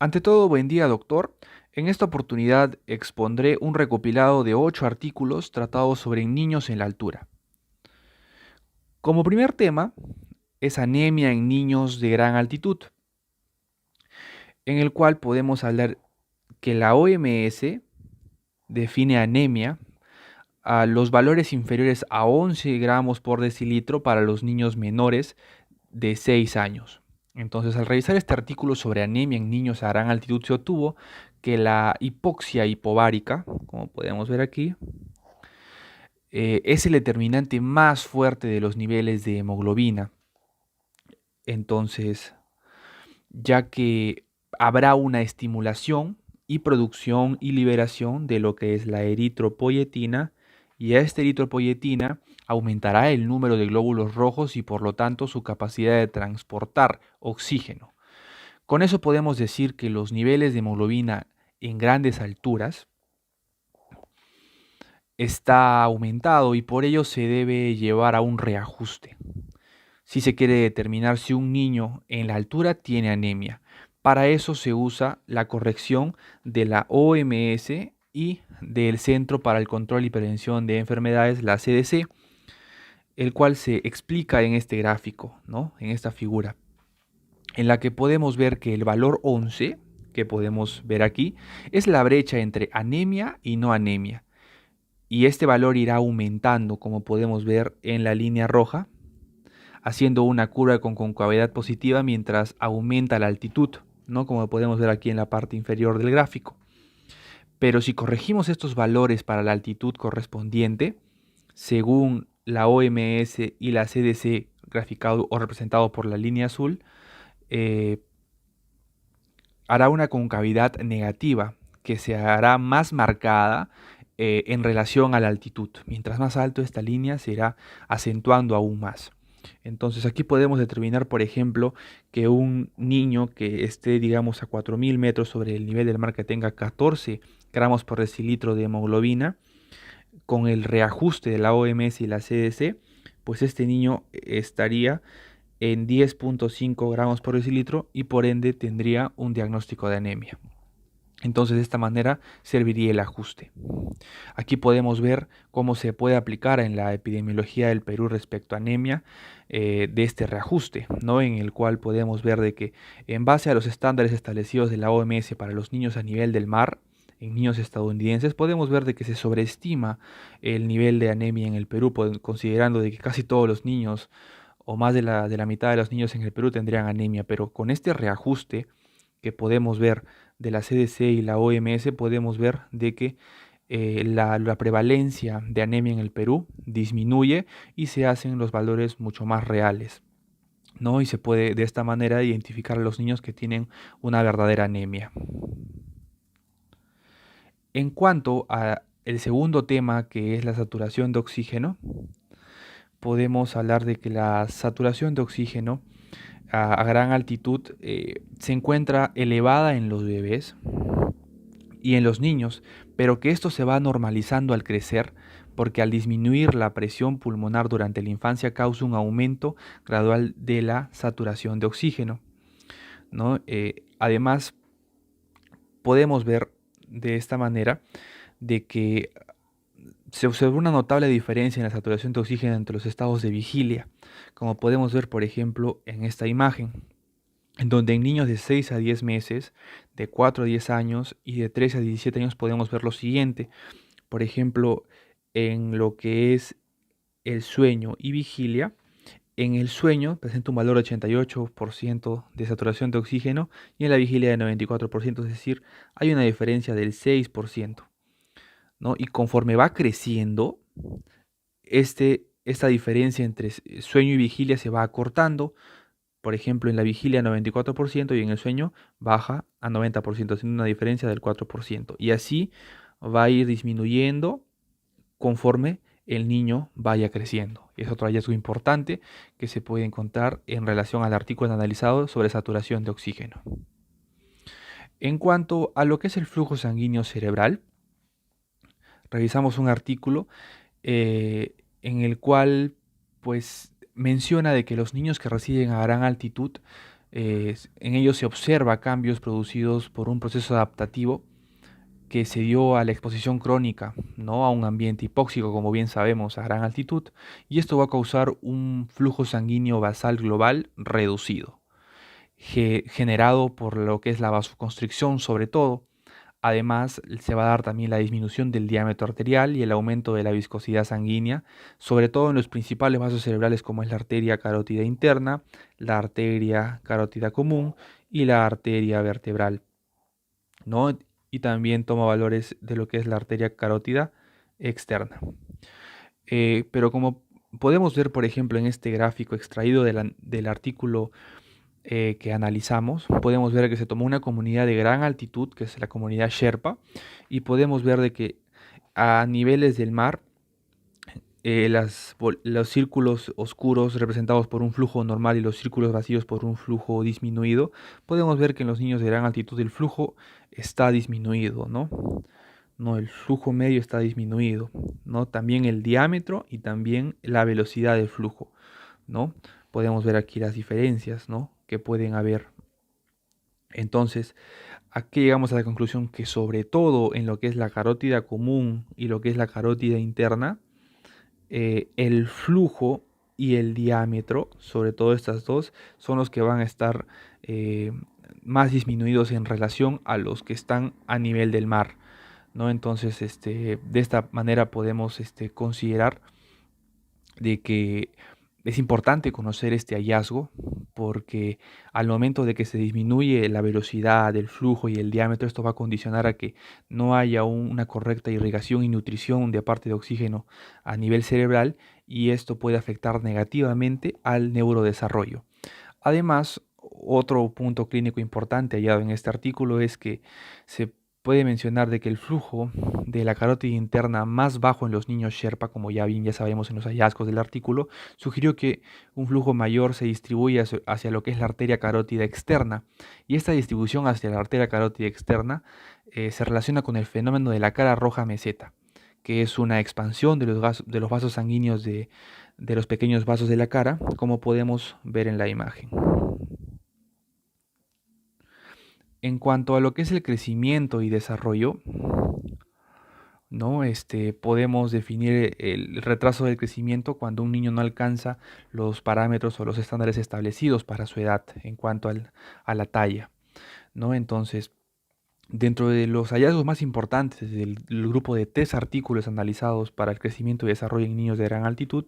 Ante todo, buen día, doctor. En esta oportunidad expondré un recopilado de 8 artículos tratados sobre niños en la altura. Como primer tema es anemia en niños de gran altitud, en el cual podemos hablar que la OMS define anemia a los valores inferiores a 11 gramos por decilitro para los niños menores de 6 años. Entonces, al revisar este artículo sobre anemia en niños a gran altitud, se obtuvo que la hipoxia hipovárica, como podemos ver aquí, es el determinante más fuerte de los niveles de hemoglobina. Entonces, ya que habrá una estimulación y producción y liberación de lo que es la eritropoyetina, y a esta eritropoyetina aumentará el número de glóbulos rojos y por lo tanto su capacidad de transportar oxígeno. Con eso podemos decir que los niveles de hemoglobina en grandes alturas está aumentado y por ello se debe llevar a un reajuste si se quiere determinar si un niño en la altura tiene anemia. Para eso se usa la corrección de la OMS y del Centro para el Control y Prevención de Enfermedades, la CDC, el cual se explica en este gráfico, ¿no? En esta figura, en la que podemos ver que el valor 11, que podemos ver aquí, es la brecha entre anemia y no anemia. Y este valor irá aumentando, como podemos ver en la línea roja, haciendo una curva con concavidad positiva mientras aumenta la altitud, ¿no? Como podemos ver aquí en la parte inferior del gráfico. Pero si corregimos estos valores para la altitud correspondiente, según la OMS y la CDC, graficado o representado por la línea azul, eh, hará una concavidad negativa que se hará más marcada en relación a la altitud. Mientras más alto esta línea se irá acentuando aún más. Entonces aquí podemos determinar, por ejemplo, que un niño que esté, digamos, a 4000 metros sobre el nivel del mar, que tenga 14 gramos por decilitro de hemoglobina, con el reajuste de la OMS y la CDC, pues este niño estaría en 10.5 gramos por decilitro y por ende tendría un diagnóstico de anemia. Entonces de esta manera serviría el ajuste. Aquí podemos ver cómo se puede aplicar en la epidemiología del Perú respecto a anemia de este reajuste, ¿no? En el cual podemos ver de que en base a los estándares establecidos de la OMS para los niños a nivel del mar, en niños estadounidenses, podemos ver de que se sobreestima el nivel de anemia en el Perú, considerando de que casi todos los niños o más de la mitad de los niños en el Perú tendrían anemia, pero con este reajuste que podemos ver de la CDC y la OMS, podemos ver de que la prevalencia de anemia en el Perú disminuye y se hacen los valores mucho más reales, ¿no? Y se puede de esta manera identificar a los niños que tienen una verdadera anemia. En cuanto a el segundo tema, que es la saturación de oxígeno, podemos hablar de que la saturación de oxígeno a gran altitud se encuentra elevada en los bebés y en los niños, pero que esto se va normalizando al crecer, porque al disminuir la presión pulmonar durante la infancia causa un aumento gradual de la saturación de oxígeno, ¿no? Además, podemos ver de esta manera de que se observa una notable diferencia en la saturación de oxígeno entre los estados de vigilia, como podemos ver, por ejemplo, en esta imagen, en donde en niños de 6 a 10 meses, de 4 a 10 años y de 13 a 17 años podemos ver lo siguiente. Por ejemplo, en lo que es el sueño y vigilia, en el sueño presenta un valor de 88% de saturación de oxígeno y en la vigilia de 94%, es decir, hay una diferencia del 6%, ¿no? Y conforme va creciendo, esta diferencia entre sueño y vigilia se va acortando. Por ejemplo, en la vigilia 94% y en el sueño baja a 90%, haciendo una diferencia del 4%. Y así va a ir disminuyendo conforme el niño vaya creciendo. Es otro hallazgo importante que se puede encontrar en relación al artículo analizado sobre saturación de oxígeno. En cuanto a lo que es el flujo sanguíneo cerebral, revisamos un artículo en el cual pues menciona de que los niños que residen a gran altitud En ellos se observa cambios producidos por un proceso adaptativo que se dio a la exposición crónica, ¿no? A un ambiente hipóxico, como bien sabemos, a gran altitud, y esto va a causar un flujo sanguíneo basal global reducido, generado por lo que es la vasoconstricción sobre todo. Además, se va a dar también la disminución del diámetro arterial y el aumento de la viscosidad sanguínea, sobre todo en los principales vasos cerebrales como es la arteria carótida interna, la arteria carótida común y la arteria vertebral, ¿no? Y también toma valores de lo que es la arteria carótida externa. Pero como podemos ver, por ejemplo, en este gráfico extraído del artículo que analizamos, podemos ver que se tomó una comunidad de gran altitud, que es la comunidad Sherpa, y podemos ver de que a niveles del mar, los círculos oscuros representados por un flujo normal y los círculos vacíos por un flujo disminuido, podemos ver que en los niños de gran altitud el flujo está disminuido, ¿no? No, el flujo medio está disminuido, ¿no? También el diámetro y también la velocidad del flujo, ¿no? Podemos ver aquí las diferencias, ¿no? Que pueden haber. Entonces, aquí llegamos a la conclusión que sobre todo en lo que es la carótida común y lo que es la carótida interna, el flujo y el diámetro, sobre todo estas dos, son los que van a estar eh, más disminuidos en relación a los que están a nivel del mar, ¿no? Entonces, de esta manera podemos considerar de que es importante conocer este hallazgo porque al momento de que se disminuye la velocidad, el flujo y el diámetro, esto va a condicionar a que no haya una correcta irrigación y nutrición de parte de oxígeno a nivel cerebral y esto puede afectar negativamente al neurodesarrollo. Además, otro punto clínico importante hallado en este artículo es que se puede mencionar de que el flujo de la carótida interna más bajo en los niños Sherpa, como ya sabemos en los hallazgos del artículo, sugirió que un flujo mayor se distribuye hacia lo que es la arteria carótida externa. Y esta distribución hacia la arteria carótida externa se relaciona con el fenómeno de la cara roja meseta, que es una expansión de los vasos sanguíneos de los pequeños vasos de la cara, como podemos ver en la imagen. En cuanto a lo que es el crecimiento y desarrollo, ¿no? Podemos definir el retraso del crecimiento cuando un niño no alcanza los parámetros o los estándares establecidos para su edad en cuanto a la talla, ¿no? Entonces, dentro de los hallazgos más importantes del grupo de 3 artículos analizados para el crecimiento y desarrollo en niños de gran altitud,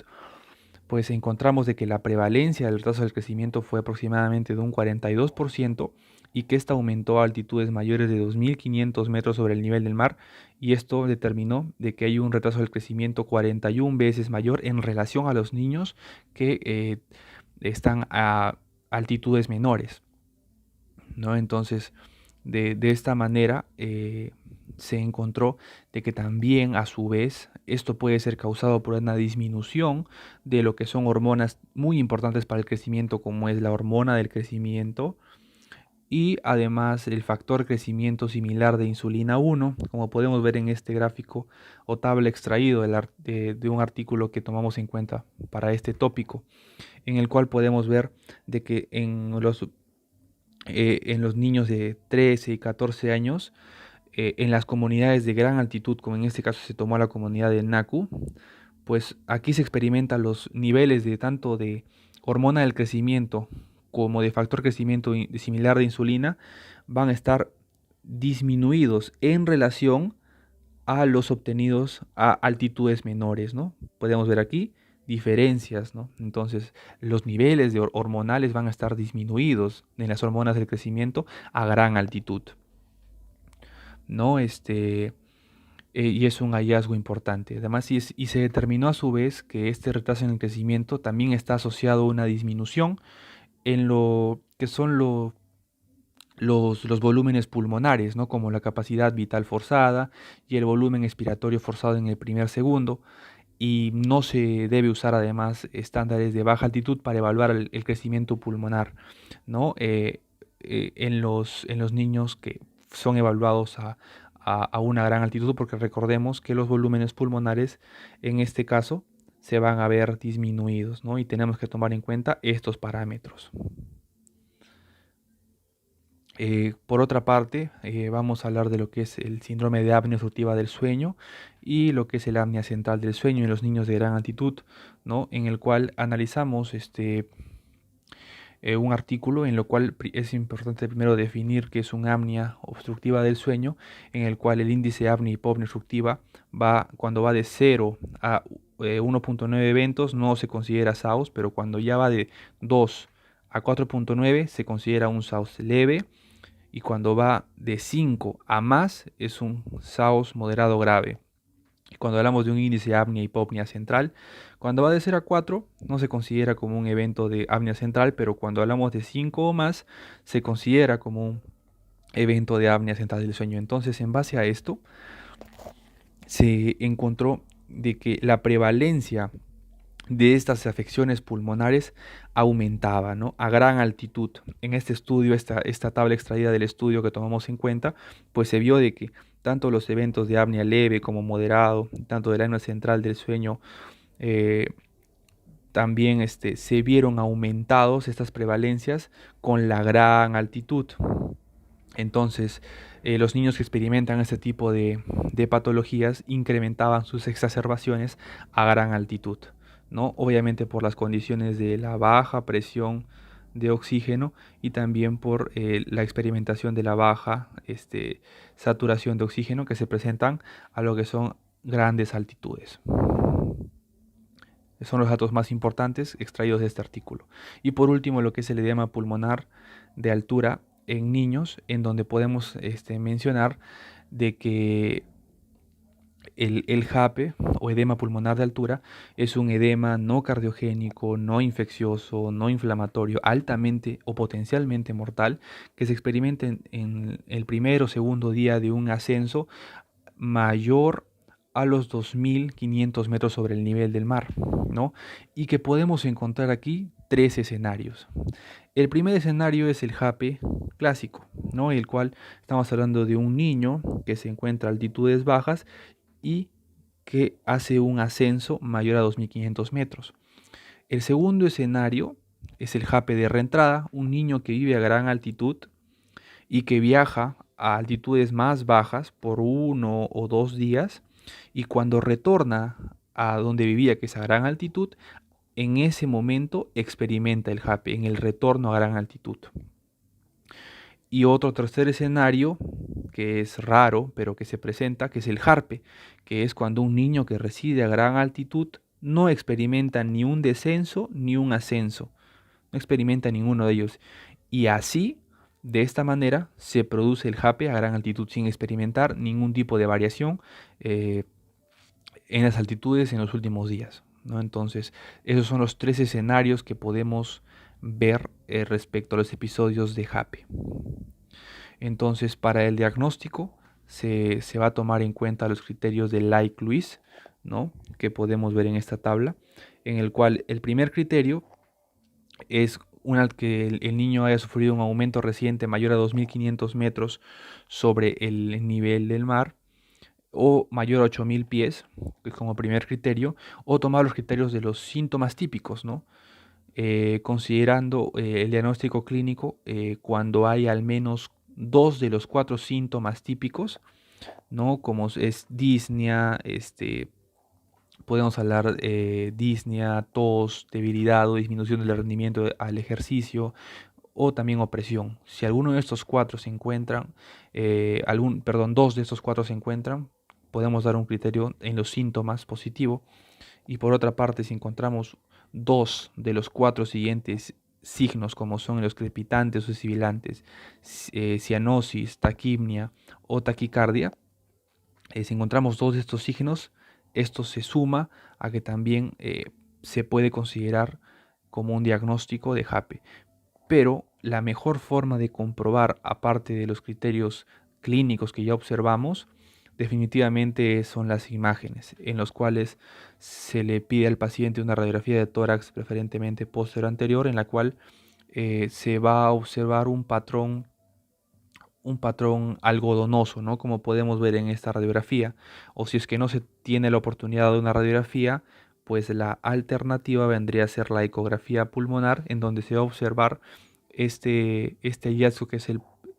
pues encontramos de que la prevalencia del retraso del crecimiento fue aproximadamente de un 42% y que esta aumentó a altitudes mayores de 2.500 metros sobre el nivel del mar y esto determinó de que hay un retraso del crecimiento 41 veces mayor en relación a los niños que están a altitudes menores, ¿no? Entonces, de esta manera se encontró de que también a su vez esto puede ser causado por una disminución de lo que son hormonas muy importantes para el crecimiento, como es la hormona del crecimiento y además el factor crecimiento similar de insulina 1, como podemos ver en este gráfico o tabla extraído de un artículo que tomamos en cuenta para este tópico, en el cual podemos ver de que en los niños de 13 y 14 años, en las comunidades de gran altitud, como en este caso se tomó la comunidad de Naku, pues aquí se experimentan los niveles de tanto de hormona del crecimiento como de factor crecimiento similar de insulina van a estar disminuidos en relación a los obtenidos a altitudes menores, ¿no? Podemos ver aquí diferencias, ¿no? Entonces, los niveles de hormonales van a estar disminuidos en las hormonas del crecimiento a gran altitud, ¿no? Y es un hallazgo importante. Además, y se determinó a su vez que este retraso en el crecimiento también está asociado a una disminución en lo que son los volúmenes pulmonares, ¿no? Como la capacidad vital forzada y el volumen expiratorio forzado en el primer segundo. Y no se debe usar además estándares de baja altitud para evaluar el crecimiento pulmonar, ¿no? En los niños que son evaluados a una gran altitud, porque recordemos que los volúmenes pulmonares en este caso se van a ver disminuidos, ¿no? Y tenemos que tomar en cuenta estos parámetros. Por otra parte, vamos a hablar de lo que es el síndrome de apnea obstructiva del sueño y lo que es el apnea central del sueño en los niños de gran altitud, ¿no? En el cual analizamos un artículo en lo cual es importante primero definir qué es un apnea obstructiva del sueño, en el cual el índice de apnea hipopnea obstructiva cuando va de 0 a 1.9 eventos no se considera SAOS, pero cuando ya va de 2 a 4.9 se considera un SAOS leve, y cuando va de 5 a más es un SAOS moderado grave. Cuando hablamos de un índice de apnea hipopnea central, cuando va de 0 a 4 no se considera como un evento de apnea central, pero cuando hablamos de 5 o más se considera como un evento de apnea central del sueño. Entonces, en base a esto, se encontró de que la prevalencia de estas afecciones pulmonares aumentaba, ¿no? A gran altitud. En este estudio, esta tabla extraída del estudio que tomamos en cuenta, pues se vio de que tanto los eventos de apnea leve como moderado, tanto del apnea central del sueño, eh, también se vieron aumentados estas prevalencias con la gran altitud. Entonces, los niños que experimentan este tipo de patologías incrementaban sus exacerbaciones a gran altitud, ¿no? Obviamente por las condiciones de la baja presión de oxígeno y también por la experimentación de la baja saturación de oxígeno que se presentan a lo que son grandes altitudes. Son los datos más importantes extraídos de este artículo. Y por último, lo que es el edema pulmonar de altura en niños, en donde podemos mencionar de que el JAPE o edema pulmonar de altura es un edema no cardiogénico, no infeccioso, no inflamatorio, altamente o potencialmente mortal, que se experimenta en el primer o segundo día de un ascenso mayor a los 2.500 metros sobre el nivel del mar, ¿no? Y que podemos encontrar aquí tres escenarios. El primer escenario es el JAPE clásico, ¿no? El cual estamos hablando de un niño que se encuentra a altitudes bajas y que hace un ascenso mayor a 2.500 metros. El segundo escenario es el JAPE de reentrada, un niño que vive a gran altitud y que viaja a altitudes más bajas por 1 o 2 días, y cuando retorna a donde vivía, que es a gran altitud, en ese momento experimenta el JAPE, en el retorno a gran altitud. Y otro tercer escenario, que es raro, pero que se presenta, que es el JARPE, que es cuando un niño que reside a gran altitud no experimenta ni un descenso ni un ascenso, no experimenta ninguno de ellos. Y así, de esta manera, se produce el JAPE a gran altitud sin experimentar ningún tipo de variación en las altitudes en los últimos días, ¿no? Entonces, esos son los tres escenarios que podemos ver respecto a los episodios de JAPE. Entonces, para el diagnóstico se va a tomar en cuenta los criterios de Lake-Lewis, ¿no? Que podemos ver en esta tabla, en el cual el primer criterio es que el niño haya sufrido un aumento reciente mayor a 2.500 metros sobre el nivel del mar o mayor a 8.000 pies, como primer criterio, o tomar los criterios de los síntomas típicos, ¿no? Considerando el diagnóstico clínico cuando hay al menos 2 de los 4 síntomas típicos, ¿no? Como es disnea, podemos hablar disnea, tos, debilidad o disminución del rendimiento al ejercicio, o también opresión. Si alguno de estos 4 se encuentran, perdón, 2 de estos 4 se encuentran, podemos dar un criterio en los síntomas positivo. Y por otra parte, si encontramos 2 de los 4 siguientes signos, como son los crepitantes o sibilantes, cianosis, taquipnia o taquicardia, si encontramos 2 de estos signos, esto se suma a que también se puede considerar como un diagnóstico de JAPE. Pero la mejor forma de comprobar, aparte de los criterios clínicos que ya observamos, definitivamente son las imágenes, en los cuales se le pide al paciente una radiografía de tórax, preferentemente posterior anterior, en la cual se va a observar un patrón algodonoso, ¿no? Como podemos ver en esta radiografía. O si es que no se tiene la oportunidad de una radiografía, pues la alternativa vendría a ser la ecografía pulmonar, en donde se va a observar este hallazgo que es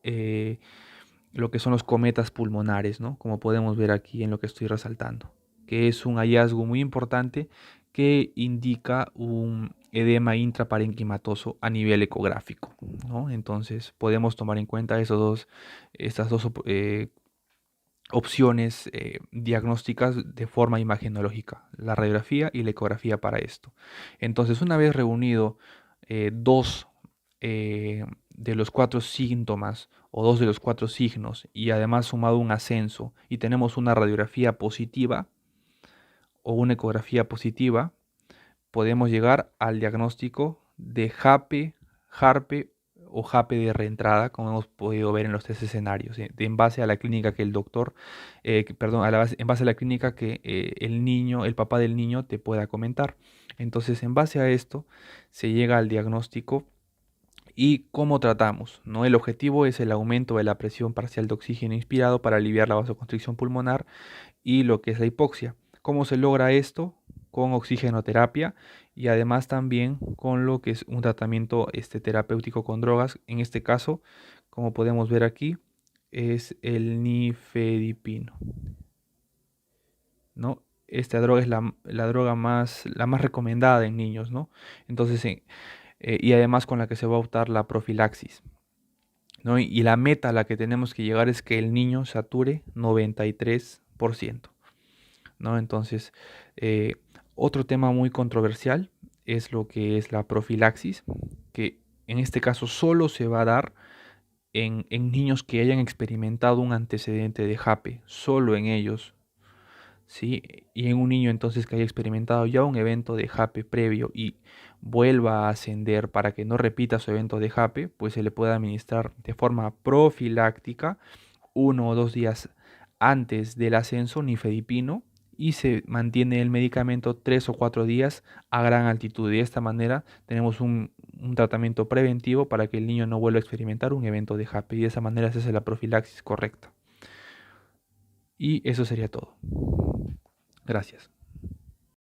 lo que son los cometas pulmonares, ¿no? Como podemos ver aquí en lo que estoy resaltando, que es un hallazgo muy importante que indica un edema intraparenquimatoso a nivel ecográfico, ¿no? Entonces podemos tomar en cuenta estas dos opciones diagnósticas de forma imagenológica, la radiografía y la ecografía para esto. Entonces, una vez reunido dos de los cuatro síntomas o dos de los cuatro signos y además sumado un ascenso y tenemos una radiografía positiva o una ecografía positiva, podemos llegar al diagnóstico de JAPE, JARPE o JAPE de reentrada, como hemos podido ver en los tres escenarios, en base a la clínica que el doctor, perdón, en base a la clínica que el niño, el papá del niño te pueda comentar. Entonces, en base a esto, se llega al diagnóstico y cómo tratamos, ¿no? El objetivo es el aumento de la presión parcial de oxígeno inspirado para aliviar la vasoconstricción pulmonar y lo que es la hipoxia. ¿Cómo se logra esto? Con oxigenoterapia y además también con lo que es un tratamiento terapéutico con drogas. En este caso, como podemos ver aquí, es el nifedipino, ¿no? Esta droga es la droga la más recomendada en niños, ¿no? Entonces, y además con la que se va a optar la profilaxis, ¿no? Y la meta a la que tenemos que llegar es que el niño sature 93%. ¿No? Entonces, eh, otro tema muy controversial es lo que es la profilaxis, que en este caso solo se va a dar en niños que hayan experimentado un antecedente de JAPE, solo en ellos, ¿sí? Y en un niño entonces que haya experimentado ya un evento de JAPE previo y vuelva a ascender para que no repita su evento de JAPE, pues se le puede administrar de forma profiláctica 1 o 2 días antes del ascenso nifedipino y se mantiene el medicamento 3 o 4 días a gran altitud. Y de esta manera tenemos un tratamiento preventivo para que el niño no vuelva a experimentar un evento de JAPE y de esa manera se hace la profilaxis correcta. Y eso sería todo. Gracias.